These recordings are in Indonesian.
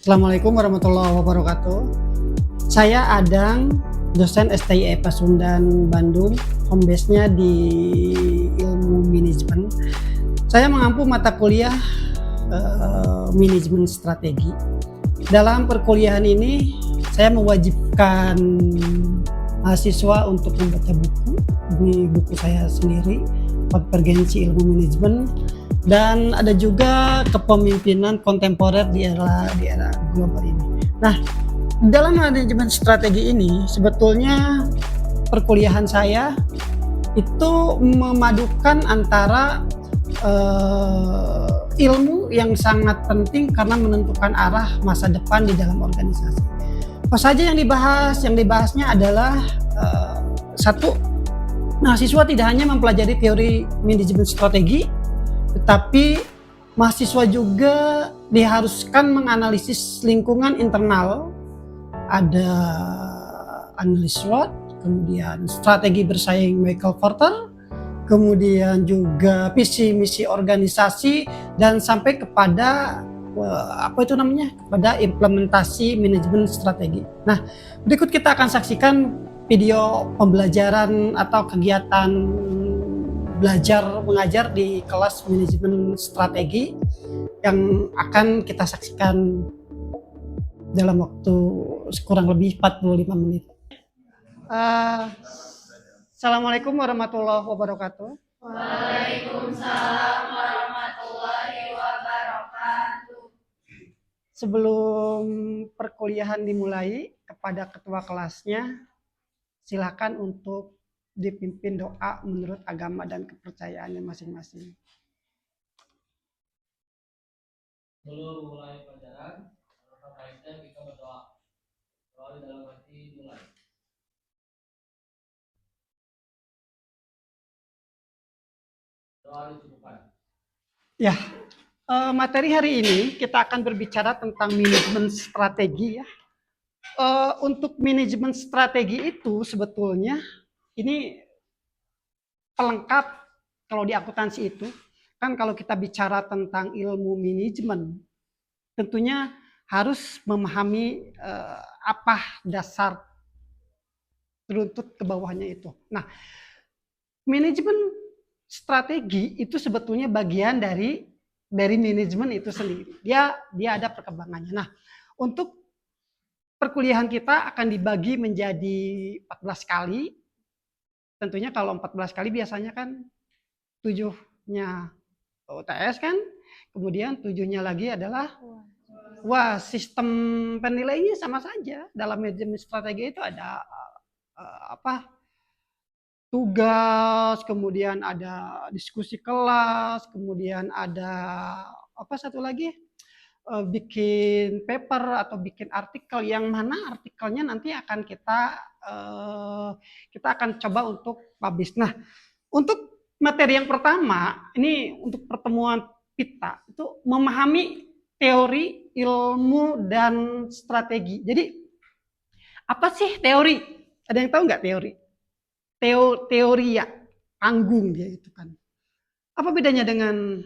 Assalamualaikum warahmatullahi wabarakatuh. Saya Adang, dosen STI Pasundan Bandung, home base-nya di ilmu manajemen. Saya mengampu mata kuliah manajemen strategi. Dalam perkuliahan ini, saya mewajibkan mahasiswa untuk membaca buku. Ini buku saya sendiri, Konvergensi Ilmu Manajemen, dan ada juga kepemimpinan kontemporer di era global ini. Nah, dalam manajemen strategi ini sebetulnya perkuliahan saya itu memadukan antara ilmu yang sangat penting karena menentukan arah masa depan di dalam organisasi. Apa saja yang dibahas? Yang dibahasnya adalah satu, mahasiswa tidak hanya mempelajari teori manajemen strategi, tetapi mahasiswa juga diharuskan menganalisis lingkungan internal. Ada analis SWOT, kemudian strategi bersaing Michael Porter, kemudian juga visi misi organisasi, dan sampai kepada kepada implementasi manajemen strategi. Nah, berikut kita akan saksikan video pembelajaran atau kegiatan belajar mengajar di kelas manajemen strategi yang akan kita saksikan dalam waktu kurang lebih 45 menit. Assalamualaikum warahmatullahi wabarakatuh. Waalaikumsalam warahmatullahi wabarakatuh. Sebelum perkuliahan dimulai, kepada ketua kelasnya silakan untuk dipimpin doa menurut agama dan kepercayaannya masing-masing. Sebelum mulai pelajaran, baiknya kita berdoa. Doa di dalam hati mulai. Doa dicukupkan. Ya, materi hari ini kita akan berbicara tentang manajemen strategi ya. Untuk manajemen strategi itu sebetulnya ini pelengkap kalau di akuntansi itu. Kan kalau kita bicara tentang ilmu manajemen, tentunya harus memahami apa dasar runtut ke bawahnya itu. Nah, manajemen strategi itu sebetulnya bagian dari manajemen itu sendiri. Dia ada perkembangannya. Nah, untuk perkuliahan kita akan dibagi menjadi 14 kali. Tentunya kalau 14 kali biasanya kan 7-nya UTS kan, kemudian 7-nya lagi adalah sistem penilaiannya sama saja. Dalam manajemen strategi itu ada tugas, kemudian ada diskusi kelas, kemudian ada satu lagi, bikin paper atau bikin artikel, yang mana artikelnya nanti akan kita akan coba untuk publish. Nah, untuk materi yang pertama ini untuk pertemuan kita itu memahami teori, ilmu, dan strategi. Jadi apa sih teori? Ada yang tahu nggak teori? Teori ya, panggung dia itu kan. Apa bedanya dengan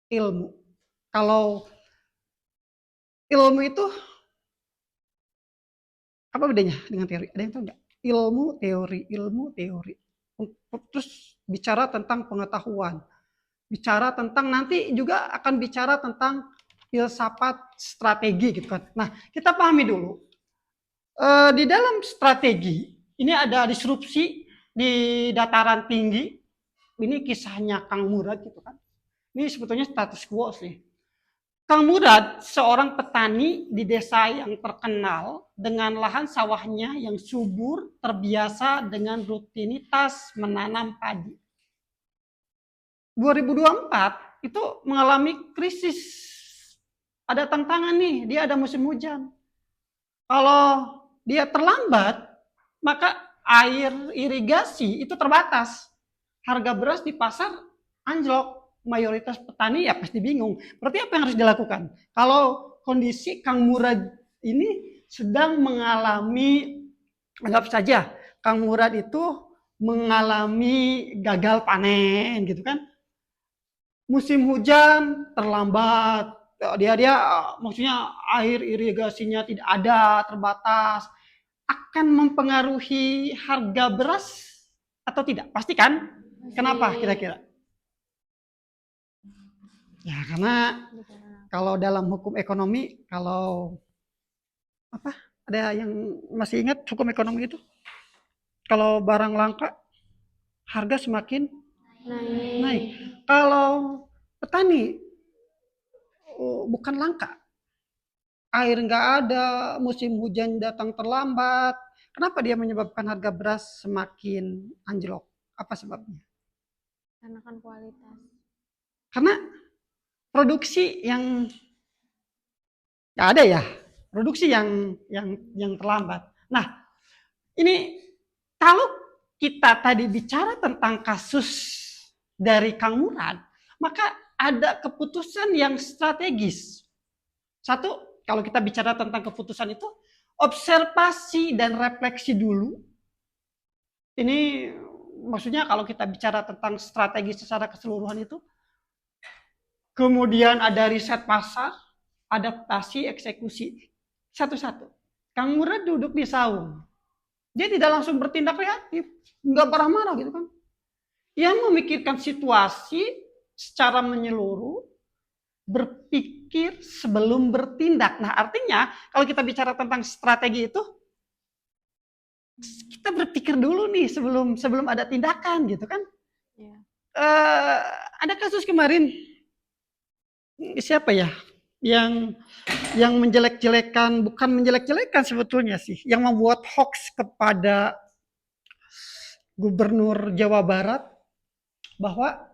ilmu? Kalau ilmu itu apa bedanya dengan teori? Ada yang tahu nggak? Ilmu teori. Terus bicara tentang pengetahuan, bicara tentang nanti juga akan bicara tentang filsafat strategi gitu kan. Nah, kita pahami dulu. Di dalam strategi ini ada disrupsi di dataran tinggi. Ini kisahnya Kang Murad gitu kan. Ini sebetulnya status quo sih. Kang Murad seorang petani di desa yang terkenal dengan lahan sawahnya yang subur, terbiasa dengan rutinitas menanam padi. 2024 itu mengalami krisis. Ada tantangan nih, dia ada musim hujan. Kalau dia terlambat, maka air irigasi itu terbatas. Harga beras di pasar anjlok. Mayoritas petani ya pasti bingung. Berarti apa yang harus dilakukan? Kalau kondisi Kang Murad ini sedang mengalami, anggap saja Kang Murad itu mengalami gagal panen gitu kan. Musim hujan terlambat, Maksudnya air irigasinya tidak ada, terbatas, akan mempengaruhi harga beras atau tidak? Pasti kan? Kenapa kira-kira? Ya karena kalau dalam hukum ekonomi, kalau apa? Ada yang masih ingat hukum ekonomi itu? Kalau barang langka, harga semakin naik. Kalau petani bukan langka, air nggak ada, musim hujan datang terlambat. Kenapa dia menyebabkan harga beras semakin anjlok? Apa sebabnya? Karena kan kualitas. Karena produksi yang nggak ada ya, produksi yang terlambat. Nah, ini kalau kita tadi bicara tentang kasus dari Kang Murad, maka ada keputusan yang strategis. Satu, kalau kita bicara tentang keputusan itu, observasi dan refleksi dulu. Ini maksudnya kalau kita bicara tentang strategi secara keseluruhan itu, kemudian ada riset pasar, adaptasi, eksekusi, satu-satu. Kang Murad duduk di saung, dia tidak langsung bertindak reaktif, nggak marah-marah gitu kan. Yang memikirkan situasi secara menyeluruh, berpikir sebelum bertindak. Nah, artinya kalau kita bicara tentang strategi itu, kita berpikir dulu nih sebelum ada tindakan gitu kan. Ya. Ada kasus kemarin, siapa ya yang menjelek-jelekan, bukan menjelek-jelekan sebetulnya sih, yang membuat hoax kepada Gubernur Jawa Barat bahwa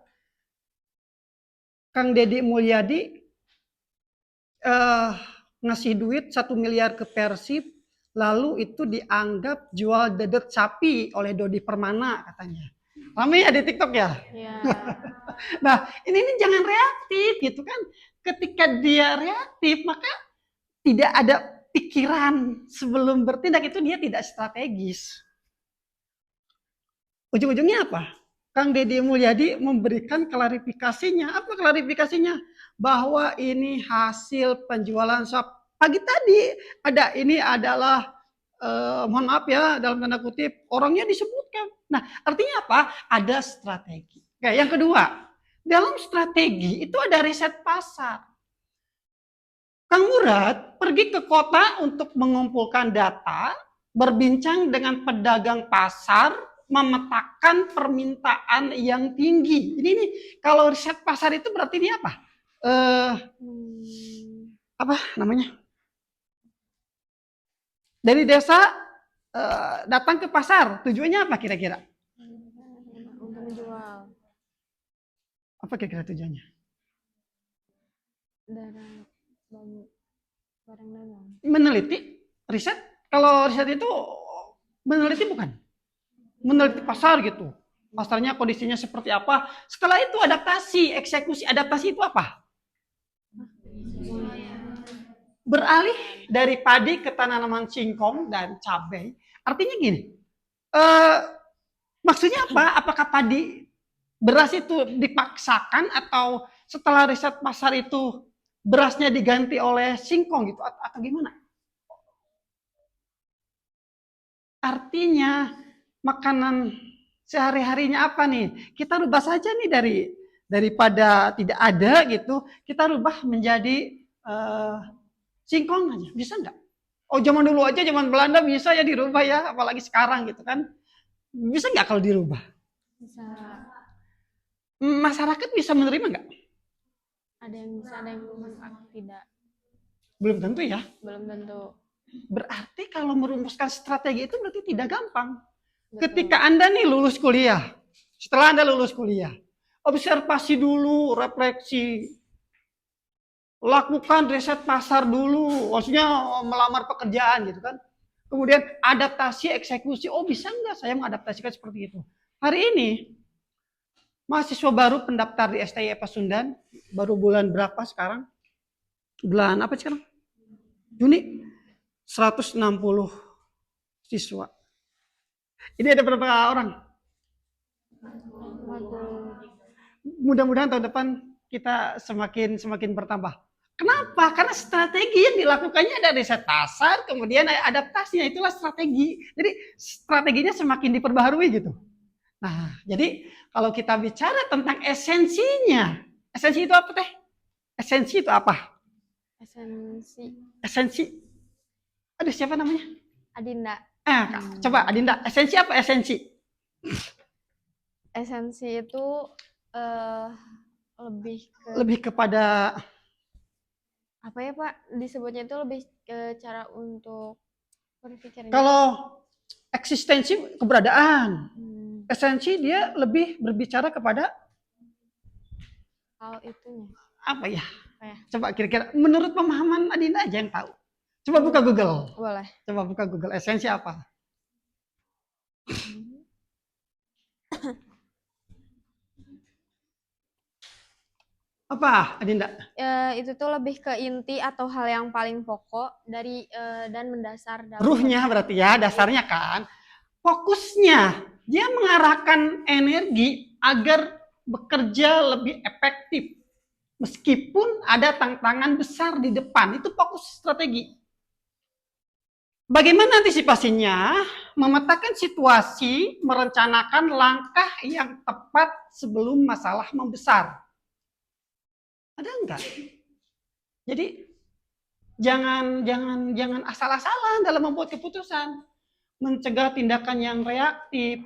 Kang Deddy Mulyadi ngasih duit 1 miliar ke Persib, lalu itu dianggap jual dedet sapi oleh Dodi Permana katanya. Ramai ya di TikTok ya? Ya. Nah, ini jangan reaktif gitu kan. Ketika dia reaktif, maka tidak ada pikiran sebelum bertindak, itu dia tidak strategis. Ujung-ujungnya apa? Kang Deddy Mulyadi memberikan klarifikasinya. Apa klarifikasinya? Bahwa ini hasil penjualan pagi tadi. Ada ini adalah mohon maaf ya dalam tanda kutip, orangnya disebutkan. Nah, artinya apa? Ada strategi. Oke, yang kedua, dalam strategi itu ada riset pasar. Kang Murad pergi ke kota untuk mengumpulkan data, berbincang dengan pedagang pasar, memetakan permintaan yang tinggi. Ini kalau riset pasar itu berarti ini apa? Apa namanya? Dari desa datang ke pasar, tujuannya apa kira-kira? Untuk menjual. Apa kira-kira tujuannya? Barang dagang. Meneliti, riset. Kalau riset itu meneliti bukan? Meneliti pasar gitu. Pasarnya kondisinya seperti apa. Setelah itu adaptasi, eksekusi. Adaptasi itu apa? Beralih dari padi ke tanaman singkong dan cabai. Artinya gini, maksudnya apa? Apakah padi beras itu dipaksakan atau setelah riset pasar itu berasnya diganti oleh singkong gitu atau gimana? Artinya makanan sehari-harinya apa nih? Kita rubah saja nih daripada tidak ada gitu, kita rubah menjadi singkong aja. Bisa nggak? Oh zaman dulu aja, zaman Belanda bisa ya dirubah ya, apalagi sekarang gitu kan. Bisa nggak kalau dirubah? Bisa. Masyarakat bisa menerima nggak? Ada yang bisa, ada yang tidak. Belum tentu ya. Belum tentu. Berarti kalau merumuskan strategi itu berarti tidak gampang. Betul. Ketika Anda nih lulus kuliah, setelah Anda lulus kuliah, observasi dulu, refleksi, lakukan riset pasar dulu, maksudnya melamar pekerjaan gitu kan. Kemudian adaptasi, eksekusi, oh bisa nggak saya mengadaptasikan seperti itu. Hari ini, mahasiswa baru pendaftar di STI Pasundan, baru bulan berapa sekarang? Bulan apa sekarang? Juni, 160 siswa. Ini ada berapa orang? Mudah-mudahan tahun depan kita semakin bertambah. Kenapa? Karena strategi yang dilakukannya ada riset pasar, kemudian ada adaptasinya, itulah strategi. Jadi strateginya semakin diperbaharui gitu. Nah, jadi kalau kita bicara tentang esensinya, esensi itu apa teh? Esensi itu apa? Esensi Esensi. Aduh, siapa namanya? Adinda. Coba Adinda, esensi apa esensi? Esensi itu lebih ke Lebih kepada apa ya Pak? Disebutnya itu lebih ke cara untuk berpikirnya. kalau eksistensi keberadaan. Hmm, Esensi dia lebih berbicara kepada kalau itunya apa ya? apa ya? Coba kira-kira menurut pemahaman Adinda aja yang tahu. Coba buka Google. Boleh. Coba buka Google. Esensi apa? Apa, Adinda? Itu tuh lebih ke inti atau hal yang paling pokok dari dan mendasar dalam Ruhnya berarti ya, dasarnya kan. Fokusnya, dia mengarahkan energi agar bekerja lebih efektif. Meskipun ada tantangan besar di depan, itu fokus strategi. Bagaimana antisipasinya? Memetakan situasi, merencanakan langkah yang tepat sebelum masalah membesar. Ada enggak? Jadi jangan asal-asalan dalam membuat keputusan. Mencegah tindakan yang reaktif,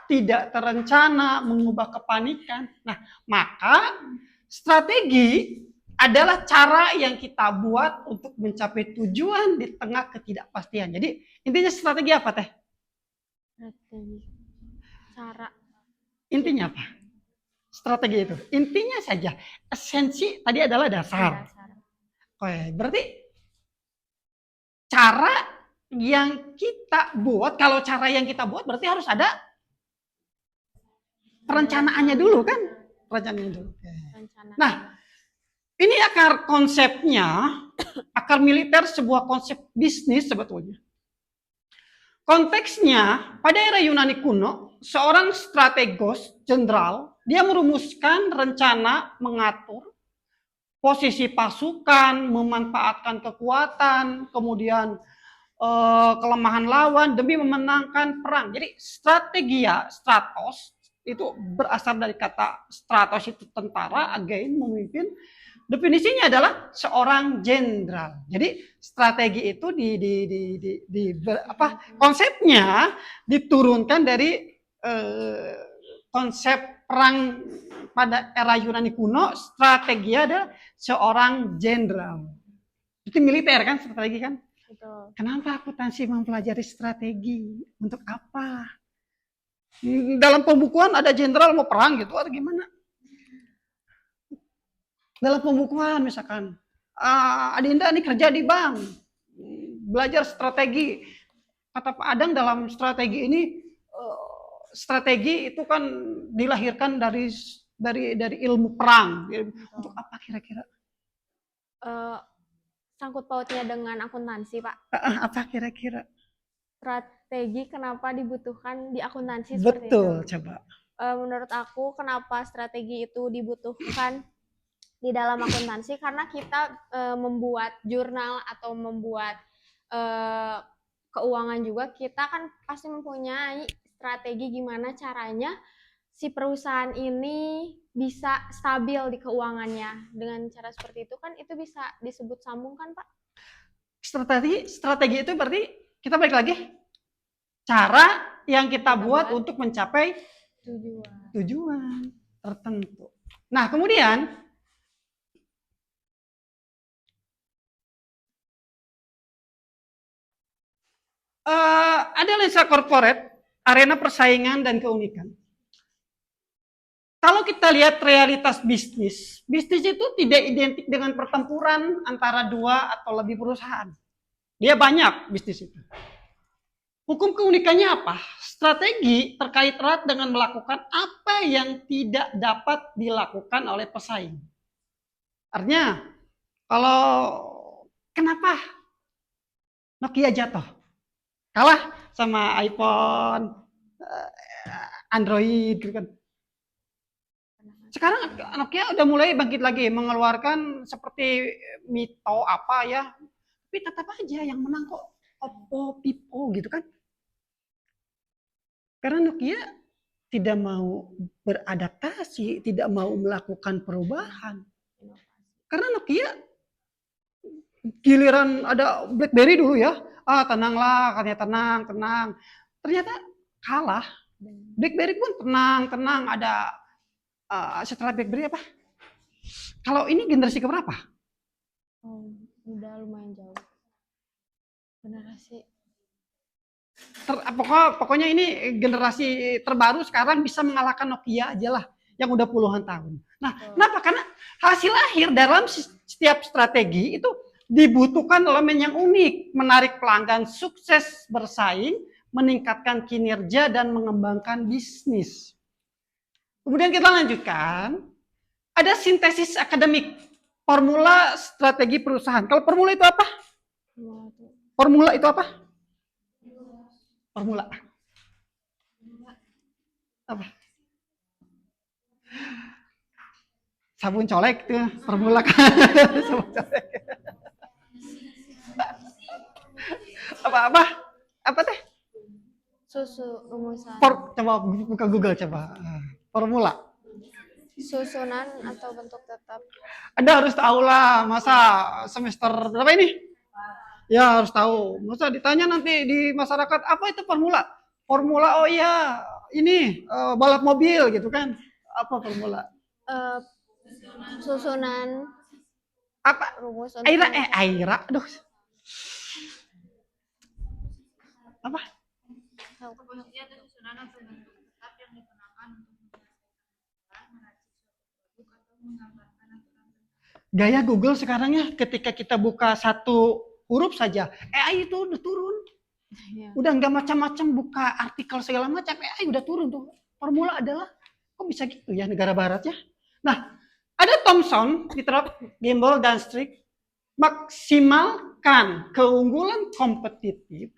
tidak terencana, mengubah kepanikan. Nah, maka strategi adalah cara yang kita buat untuk mencapai tujuan di tengah ketidakpastian. Jadi intinya strategi apa teh? strategi cara Intinya apa? Strategi itu. Intinya saja. Esensi tadi adalah dasar. Oke, berarti cara yang kita buat, kalau cara yang kita buat berarti harus ada perencanaannya dulu kan? Perencanaannya dulu. rencana. Nah, ini akar konsepnya, akar militer sebuah konsep bisnis sebetulnya. Konteksnya, pada era Yunani kuno, seorang strategos jenderal, dia merumuskan rencana mengatur posisi pasukan, memanfaatkan kekuatan, kemudian kelemahan lawan demi memenangkan perang. Jadi strategia, stratos, itu berasal dari kata stratos itu tentara, again memimpin. Definisinya adalah seorang jenderal. Jadi strategi itu konsepnya diturunkan dari konsep perang pada era Yunani kuno. Strategi adalah seorang jenderal. Itu militer kan strategi kan? Betul. Kenapa akuntansi mempelajari strategi? Untuk apa? Dalam pembukuan ada jenderal mau perang gitu atau gimana? Dalam pembukuan misalkan, Adinda nih kerja di bank, belajar strategi. Kata Pak Adang dalam strategi ini, strategi itu kan dilahirkan dari ilmu perang. Untuk apa kira-kira? Sangkut pautnya dengan akuntansi, Pak. Apa kira-kira? Strategi kenapa dibutuhkan di akuntansi seperti itu? Betul, coba. Menurut aku kenapa strategi itu dibutuhkan di dalam akuntansi karena kita membuat jurnal atau membuat keuangan juga, kita kan pasti mempunyai strategi gimana caranya si perusahaan ini bisa stabil di keuangannya. Dengan cara seperti itu kan itu bisa disebut sambung kan Pak? Strategi itu berarti kita balik lagi cara yang kita buat untuk mencapai tujuan tertentu. Nah, kemudian ada lensa corporate, arena persaingan dan keunikan. Kalau kita lihat realitas bisnis, bisnis itu tidak identik dengan pertempuran antara dua atau lebih perusahaan. Dia banyak bisnis itu. Hukum keunikannya apa? Strategi terkait erat dengan melakukan apa yang tidak dapat dilakukan oleh pesaing. Artinya, kalau kenapa Nokia jatuh? Kalah sama iPhone, Android gitu kan. Sekarang Nokia udah mulai bangkit lagi, mengeluarkan seperti Mito apa ya, tapi tetap aja yang menang kok Oppo, Vivo gitu kan. Karena Nokia tidak mau beradaptasi, tidak mau melakukan perubahan. Karena Nokia giliran ada BlackBerry dulu ya, tenanglah, katanya tenang. Ternyata kalah. BlackBerry pun tenang, ada setelah BlackBerry apa? Kalau ini generasi keberapa? Oh, udah lumayan jauh. Generasi Pokoknya ini generasi terbaru sekarang bisa mengalahkan Nokia aja lah yang udah puluhan tahun. Nah, kenapa? Karena hasil akhir dalam setiap strategi itu dibutuhkan elemen yang unik, menarik pelanggan, sukses bersaing, meningkatkan kinerja dan mengembangkan bisnis. Kemudian kita lanjutkan, ada sintesis akademik, formula strategi perusahaan. Kalau formula itu apa? Formula itu apa? Formula. Apa? Sabun colek tuh, formula kan. Sabun colek. Apa teh? susu rumusan. Coba buka Google coba. Formula. Susunan atau bentuk tetap. Anda harus tahu lah, masa semester berapa ini? Ya harus tahu. Masa ditanya nanti di masyarakat apa itu formula? Formula, oh iya ini balap mobil gitu kan? Apa formula? Susunan Apa? rumus Aira, aduh. Apa? Sebuah ada susunan atau bentuk tetap yang digunakan untuk menjelaskan, meracik suatu produk atau menggambarkan aturan tertentu. Gaya Google sekarang ya, ketika kita buka satu huruf saja, AI itu udah turun. Ya. Udah nggak macam-macam buka artikel segala macam, AI udah turun tuh. Formula adalah, kok bisa gitu ya negara barat ya? Nah, ada Thomson, Peter Gamble dan Strict, maksimalkan keunggulan kompetitif.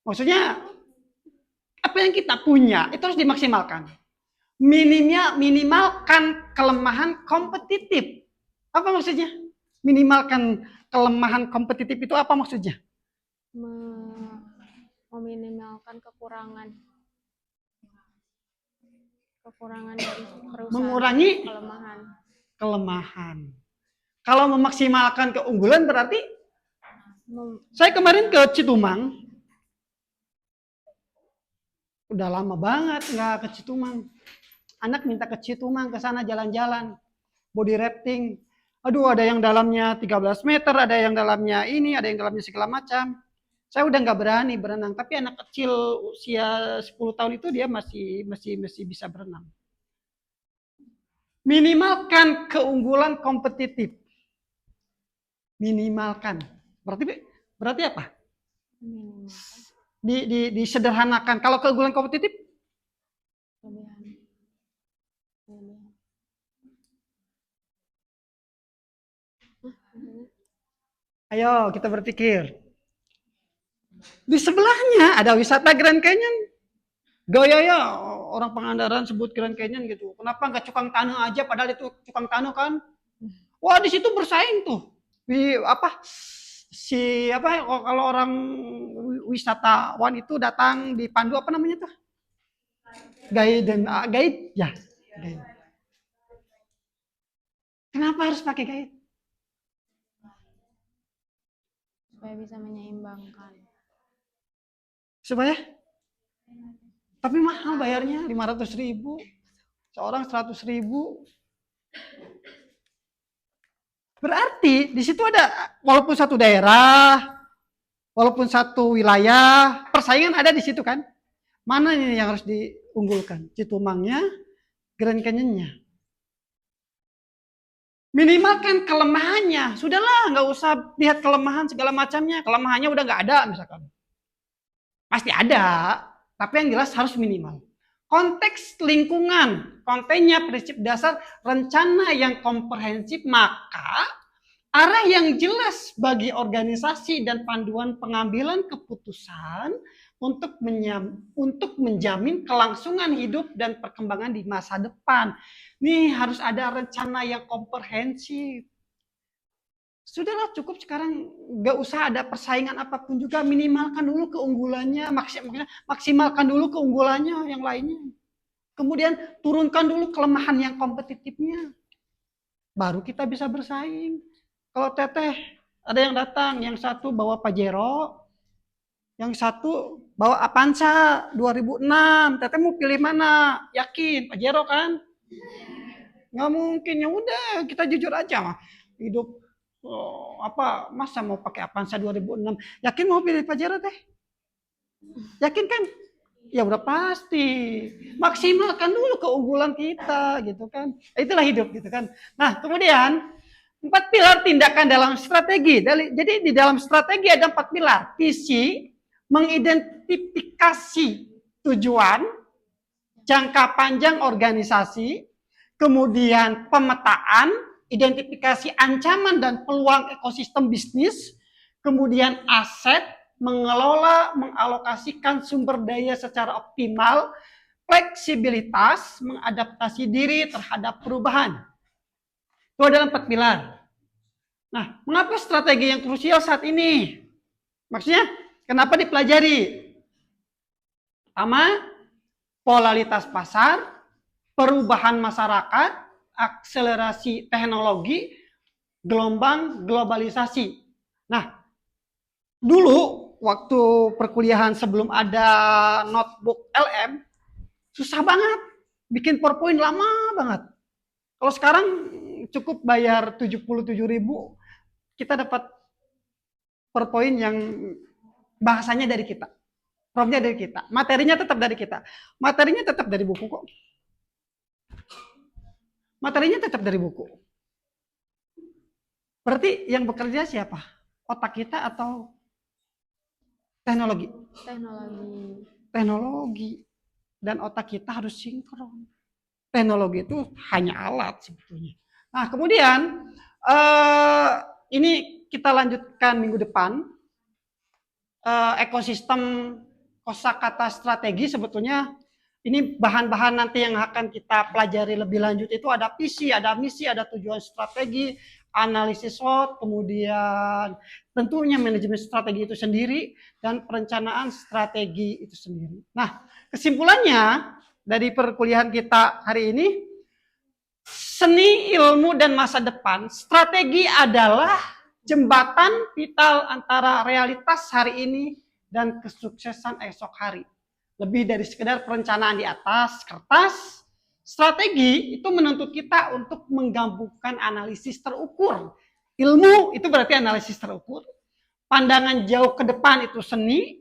Maksudnya apa yang kita punya itu harus dimaksimalkan. Minimalkan kelemahan kompetitif. Apa maksudnya? Minimalkan kelemahan kompetitif itu apa maksudnya? Meminimalkan kekurangan dari perusahaan. Mengurangi kelemahan. Kalau memaksimalkan keunggulan berarti saya kemarin ke Citumang. Udah lama banget nggak ke Citumang. Anak minta ke Citumang, ke sana jalan-jalan. Body rafting. Aduh, ada yang dalamnya 13 meter, ada yang dalamnya ini, ada yang dalamnya segala macam. Saya udah nggak berani berenang, tapi anak kecil usia 10 tahun itu dia masih bisa berenang. Minimalkan keunggulan kompetitif. Minimalkan. Berarti apa? Disederhanakan. Kalau keunggulan kompetitif? Ayo kita berpikir. Di sebelahnya ada wisata Grand Canyon. Gaya ya orang Pangandaran sebut Grand Canyon gitu. Kenapa nggak Cukang Taneuh aja padahal itu Cukang Taneuh kan? Wah di situ bersaing tuh. Kalau orang wisatawan itu datang dipandu apa namanya tuh? Guide ya. Guide. Kenapa harus pakai guide? Supaya bisa menyeimbangkan. Supaya? Tapi mahal bayarnya 500.000. Seorang 100.000. Berarti di situ ada walaupun satu daerah, walaupun satu wilayah, persaingan ada di situ kan? Mana ini yang harus diunggulkan? Citumangnya, Grand Canyon-nya. Minimalkan kelemahannya. Sudahlah, nggak usah lihat kelemahan segala macamnya. Kelemahannya udah nggak ada misalkan. Pasti ada, tapi yang jelas harus minimal. Konteks lingkungan, kontennya prinsip dasar rencana yang komprehensif, maka arah yang jelas bagi organisasi dan panduan pengambilan keputusan untuk menjamin kelangsungan hidup dan perkembangan di masa depan. Nih harus ada rencana yang komprehensif. Sudahlah cukup sekarang, nggak usah ada persaingan apapun juga, minimalkan dulu keunggulannya, maksimalkan dulu keunggulannya yang lainnya. Kemudian turunkan dulu kelemahan yang kompetitifnya. Baru kita bisa bersaing. Kalau teteh ada yang datang, yang satu bawa Pajero, yang satu bawa Avanza 2006, teteh mau pilih mana? Yakin Pajero kan? Nggak mungkin, ya udah kita jujur aja mah. Hidup masa mau pakai Avanza 2006? Yakin mau pilih Pajero teh? Yakin kan? Ya udah pasti. Maksimalkan dulu keunggulan kita gitu kan. Itulah hidup gitu kan. Nah, kemudian 4 pilar tindakan dalam strategi. Jadi di dalam strategi ada 4 pilar. Visi, mengidentifikasi tujuan, jangka panjang organisasi, kemudian pemetaan, identifikasi ancaman dan peluang ekosistem bisnis, kemudian aset, mengelola, mengalokasikan sumber daya secara optimal, fleksibilitas, mengadaptasi diri terhadap perubahan. Itu adalah 4 pilar. Nah, mengapa strategi yang krusial saat ini? Maksudnya, kenapa dipelajari? Pertama, polaritas pasar, perubahan masyarakat, akselerasi teknologi, gelombang globalisasi. Nah, dulu waktu perkuliahan sebelum ada notebook LM, susah banget. Bikin PowerPoint lama banget. Kalau sekarang cukup bayar 77.000, kita dapat PowerPoint yang bahasanya dari kita. Promnya dari kita, materinya tetap dari kita. Materinya tetap dari buku kok. Materinya tetap dari buku. Berarti yang bekerja siapa? Otak kita atau teknologi? Teknologi. Dan otak kita harus sinkron. Teknologi itu hanya alat sebetulnya. Nah, kemudian ini kita lanjutkan minggu depan. Ekosistem kosakata strategi sebetulnya ini bahan-bahan nanti yang akan kita pelajari lebih lanjut itu ada visi, ada misi, ada tujuan strategi, analisis SWOT, kemudian tentunya manajemen strategi itu sendiri dan perencanaan strategi itu sendiri. Nah, kesimpulannya dari perkuliahan kita hari ini, seni, ilmu, dan masa depan, strategi adalah jembatan vital antara realitas hari ini dan kesuksesan esok hari. Lebih dari sekedar perencanaan di atas kertas, strategi itu menuntut kita untuk menggabungkan analisis terukur. Ilmu itu berarti analisis terukur. Pandangan jauh ke depan itu seni.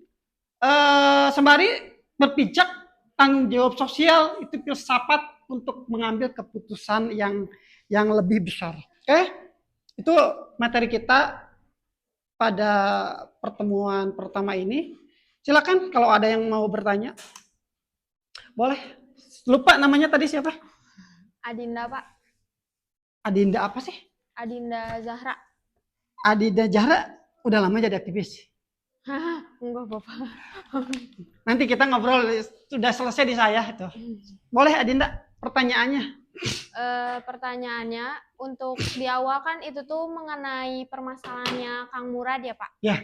Sembari berpijak tanggung jawab sosial itu filsafat untuk mengambil keputusan yang lebih besar. Oke? Itu materi kita pada pertemuan pertama ini. Silakan kalau ada yang mau bertanya. Boleh. Lupa namanya tadi siapa? Adinda, Pak. Adinda apa sih? Adinda Zahra. Adinda Zahra udah lama jadi aktivis. Enggak, Bapak. Nanti kita ngobrol, sudah selesai di saya itu. Boleh Adinda, pertanyaannya? Pertanyaannya untuk di awal kan itu tuh mengenai permasalahannya Kang Murad ya, Pak? Ya.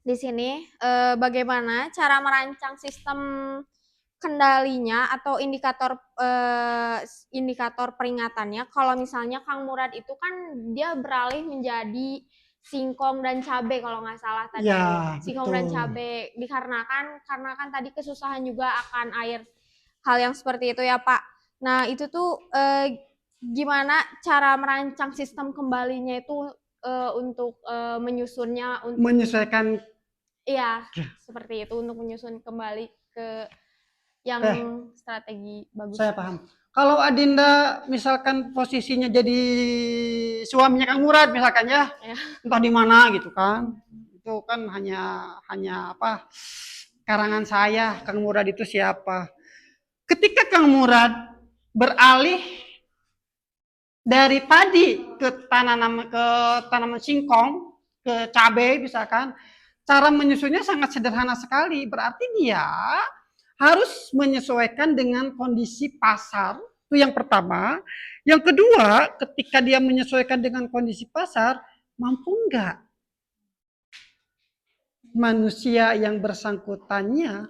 Di sini bagaimana cara merancang sistem kendalinya atau indikator peringatannya kalau misalnya Kang Murad itu kan dia beralih menjadi singkong dan cabai kalau nggak salah tadi. Ya, singkong betul. dan cabai karena kan tadi kesusahan juga akan air, hal yang seperti itu ya Pak. Nah itu tuh gimana cara merancang sistem kembalinya itu untuk menyusunnya, untuk Menyesuaikan. iya seperti itu, untuk menyusun kembali ke yang strategi bagus. Saya paham. Kalau Adinda misalkan posisinya jadi suaminya Kang Murad misalkan ya, entah di mana gitu kan, itu kan hanya apa, karangan saya, Kang Murad itu siapa. Ketika Kang Murad beralih dari padi ke tanaman singkong, ke cabai misalkan, cara menyusunnya sangat sederhana sekali. Berarti dia harus menyesuaikan dengan kondisi pasar. Itu yang pertama. Yang kedua, ketika dia menyesuaikan dengan kondisi pasar, mampu nggak manusia yang bersangkutannya,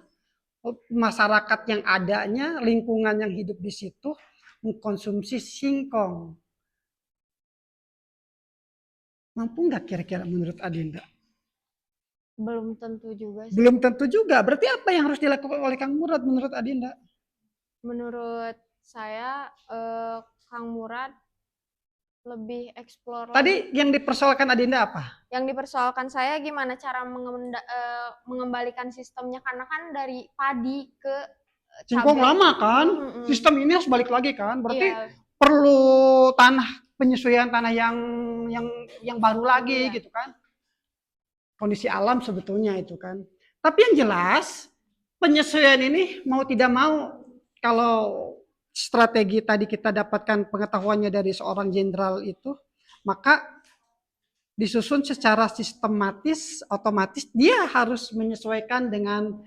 masyarakat yang adanya, lingkungan yang hidup di situ mengkonsumsi singkong. Mampu nggak kira-kira menurut Adinda? Belum tentu juga sih. Belum tentu juga. Berarti apa yang harus dilakukan oleh Kang Murad menurut Adinda? Menurut saya Kang Murad lebih explore lagi. Tadi yang dipersoalkan Adinda apa? Yang dipersoalkan saya gimana cara mengembalikan sistemnya, karena kan dari padi ke Singkong cabai. lama kan? Mm-mm. Sistem ini harus balik lagi kan? Berarti Iya, perlu penyesuaian tanah yang baru lagi Iya. gitu kan? Kondisi alam sebetulnya itu kan. Tapi yang jelas penyesuaian ini mau tidak mau, kalau strategi tadi kita dapatkan pengetahuannya dari seorang jenderal itu, maka disusun secara sistematis, otomatis dia harus menyesuaikan dengan,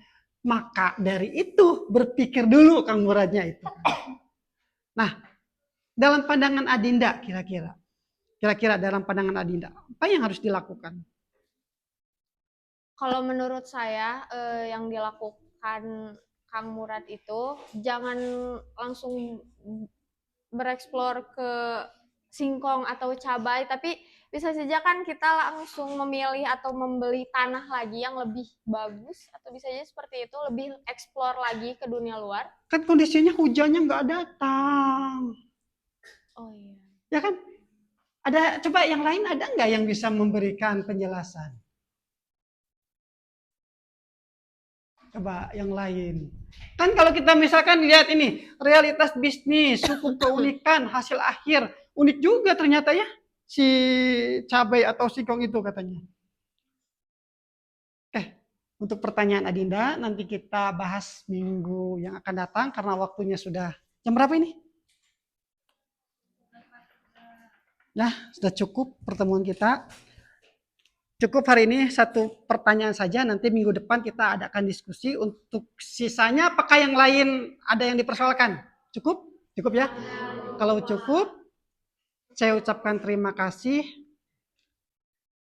maka dari itu berpikir dulu Kang Muradnya itu. Nah, dalam pandangan Adinda kira-kira dalam pandangan Adinda, apa yang harus dilakukan? Kalau menurut saya yang dilakukan Kang Murad itu jangan langsung bereksplor ke singkong atau cabai, tapi bisa saja kan kita langsung memilih atau membeli tanah lagi yang lebih bagus, atau bisa aja seperti itu, lebih eksplor lagi ke dunia luar. Kan kondisinya hujannya nggak datang, Oh iya. ya kan? Ada, coba yang lain ada nggak yang bisa memberikan penjelasan? Coba yang lain. Kan kalau kita misalkan lihat ini, realitas bisnis, hukum keunikan, hasil akhir, unik juga ternyata ya si cabai atau singkong itu katanya. Untuk pertanyaan Adinda nanti kita bahas minggu yang akan datang karena waktunya sudah jam berapa ini? Nah, sudah cukup pertemuan kita. Cukup hari ini satu pertanyaan saja, nanti minggu depan kita adakan diskusi. Untuk sisanya apakah yang lain ada yang dipersoalkan? Cukup? Cukup ya? Kalau cukup, saya ucapkan terima kasih.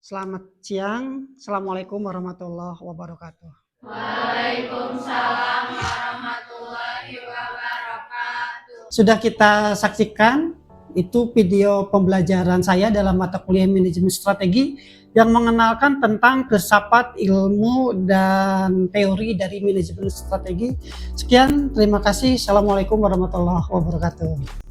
Selamat siang. Assalamualaikum warahmatullahi wabarakatuh. Waalaikumsalam warahmatullahi wabarakatuh. Sudah kita saksikan itu video pembelajaran saya dalam mata kuliah manajemen strategi yang mengenalkan tentang filsafat, ilmu, dan teori dari manajemen strategi. Sekian, terima kasih. Assalamualaikum warahmatullahi wabarakatuh.